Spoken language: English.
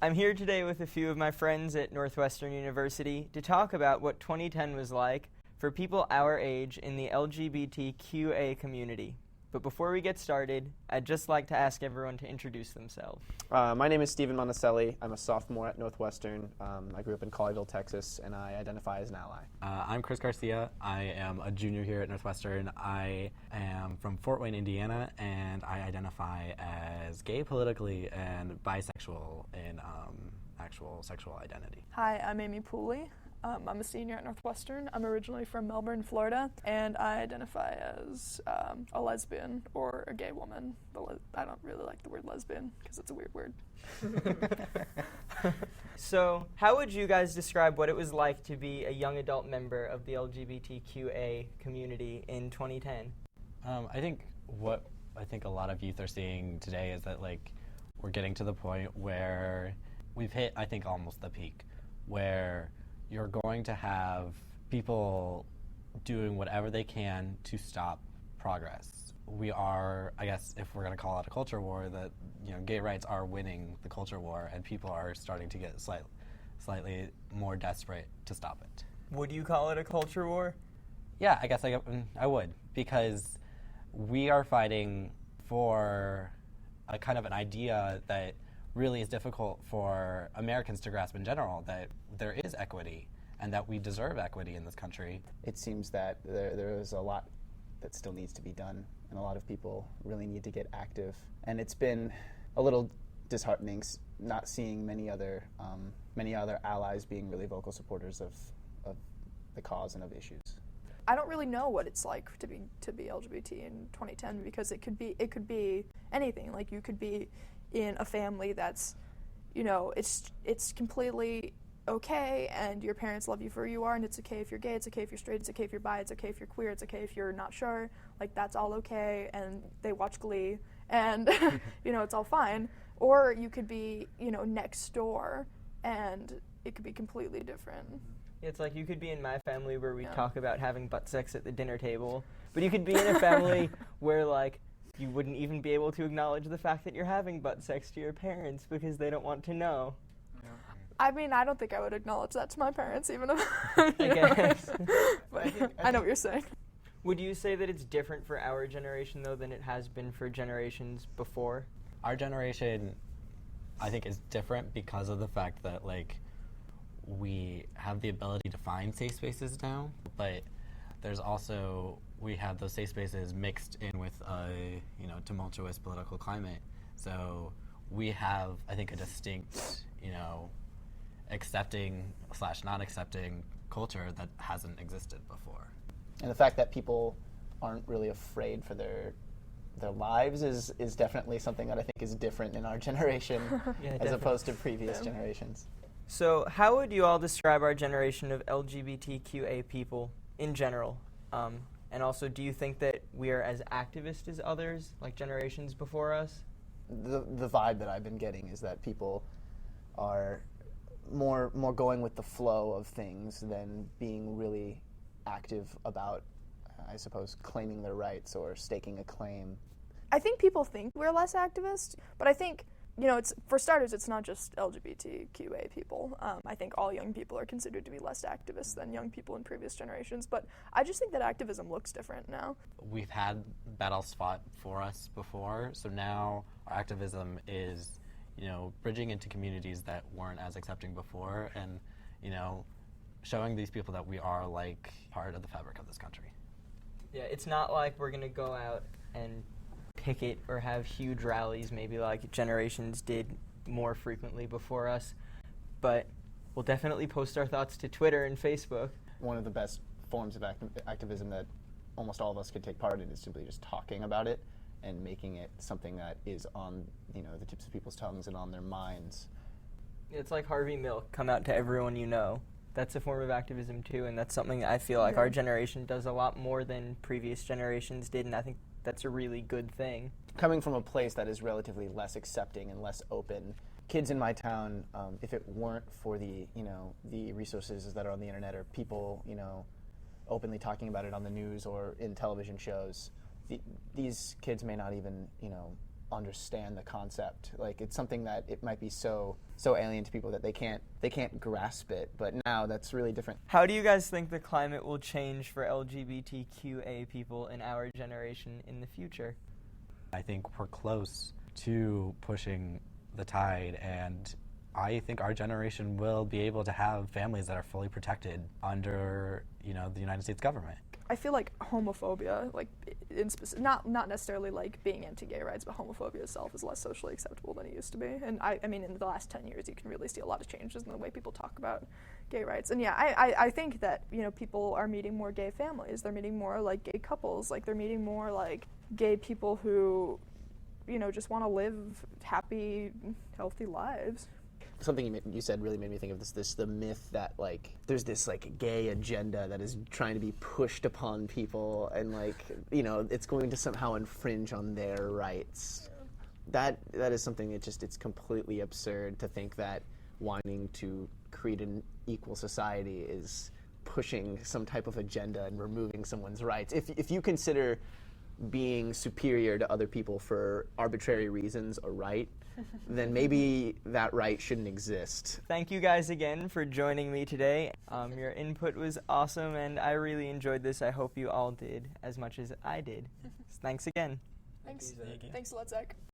I'm here today with a few of my friends at Northwestern University to talk about what 2010 was like for people our age in the LGBTQA community. But before we get started, I'd just like to ask everyone to introduce themselves. My name is Stephen Monticelli. I'm a sophomore at Northwestern. I grew up in Colleyville, Texas, and I identify as an ally. I'm Chris Garcia. I am a junior here at Northwestern. I am from Fort Wayne, Indiana, and I identify as gay politically and bisexual in actual sexual identity. Hi, I'm Amy Pooley. I'm a senior at Northwestern. I'm originally from Melbourne, Florida, and I identify as a lesbian or a gay woman. I don't really like the word lesbian because it's a weird word. So, how would you guys describe what it was like to be a young adult member of the LGBTQA community in 2010? I think what a lot of youth are seeing today is that we're getting to the point where we've hit, I think, almost the peak, where you're going to have people doing whatever they can to stop progress. We are, I guess, if we're going to call it a culture war, that gay rights are winning the culture war, and people are starting to get slightly more desperate to stop it. Would you call it a culture war? Yeah, I guess I would, because we are fighting for a kind of an idea that really is difficult for Americans to grasp in general, that there is equity and that we deserve equity in this country. It seems that there is a lot that still needs to be done, and a lot of people really need to get active. And it's been a little disheartening not seeing many other allies being really vocal supporters of the cause and of issues. I don't really know what it's like to be LGBT in 2010 because it could be anything. Like, you could be in a family that's, it's completely okay, and your parents love you for who you are, and it's okay if you're gay, it's okay if you're straight, it's okay if you're bi, it's okay if you're queer, it's okay if you're not sure, that's all okay, and they watch Glee, and, it's all fine. Or you could be, next door, and it could be completely different. It's like you could be in my family where we talk about having butt sex at the dinner table, but you could be in a family where, you wouldn't even be able to acknowledge the fact that you're having butt sex to your parents because they don't want to know. I mean, I don't think I would acknowledge that to my parents, even if I guess. But I know what you're saying. Would you say that it's different for our generation, though, than it has been for generations before? Our generation, I think, is different because of the fact that, we have the ability to find safe spaces now, but there's also, we have those safe spaces mixed in with a, tumultuous political climate. So we have, I think, a distinct, accepting/not-accepting culture that hasn't existed before. And the fact that people aren't really afraid for their lives is definitely something that I think is different in our generation as opposed to previous generations. So how would you all describe our generation of LGBTQA people in general? And also, do you think that we are as activist as others, like generations before us? The vibe that I've been getting is that people are more going with the flow of things than being really active about, I suppose, claiming their rights or staking a claim. I think people think we're less activist, but I think, it's, for starters, it's not just LGBTQA people. I think all young people are considered to be less activist than young people in previous generations, but I just think that activism looks different now. We've had battles fought for us before, so now our activism is, bridging into communities that weren't as accepting before, and, showing these people that we are, part of the fabric of this country. Yeah, it's not like we're going to go out and picket or have huge rallies maybe like generations did more frequently before us, but we'll definitely post our thoughts to Twitter and Facebook. One of the best forms of activism that almost all of us could take part in is simply just talking about it and making it something that is on the tips of people's tongues and on their minds. It's like Harvey Milk, come out to everyone you know. That's a form of activism too, and that's something that I feel like our generation does a lot more than previous generations did, and I think that's a really good thing. Coming from a place that is relatively less accepting and less open, kids in my town, if it weren't for the resources that are on the internet or people, openly talking about it on the news or in television shows, these kids may not even, understand the concept. Like, it's something that it might be so alien to people that they can't grasp it. But now that's really different. How do you guys think the climate will change for LGBTQA people in our generation in the future? I think we're close to pushing the tide, and I think our generation will be able to have families that are fully protected under, the United States government. I feel like homophobia, like not necessarily like being anti-gay rights, but homophobia itself is less socially acceptable than it used to be. And I mean, in the last 10 years, you can really see a lot of changes in the way people talk about gay rights. And yeah, I think that, people are meeting more gay families. They're meeting more like gay couples. Like, they're meeting more like gay people who, just want to live happy, healthy lives. Something you said really made me think of the myth that, like, there's this, like, gay agenda that is trying to be pushed upon people, and, like, it's going to somehow infringe on their rights. That is something it's completely absurd to think that wanting to create an equal society is pushing some type of agenda and removing someone's rights. If you consider being superior to other people for arbitrary reasons a right, then maybe that right shouldn't exist. Thank you guys again for joining me today. Your input was awesome, and I really enjoyed this. I hope you all did as much as I did. Thanks again. Thanks a lot, Zach.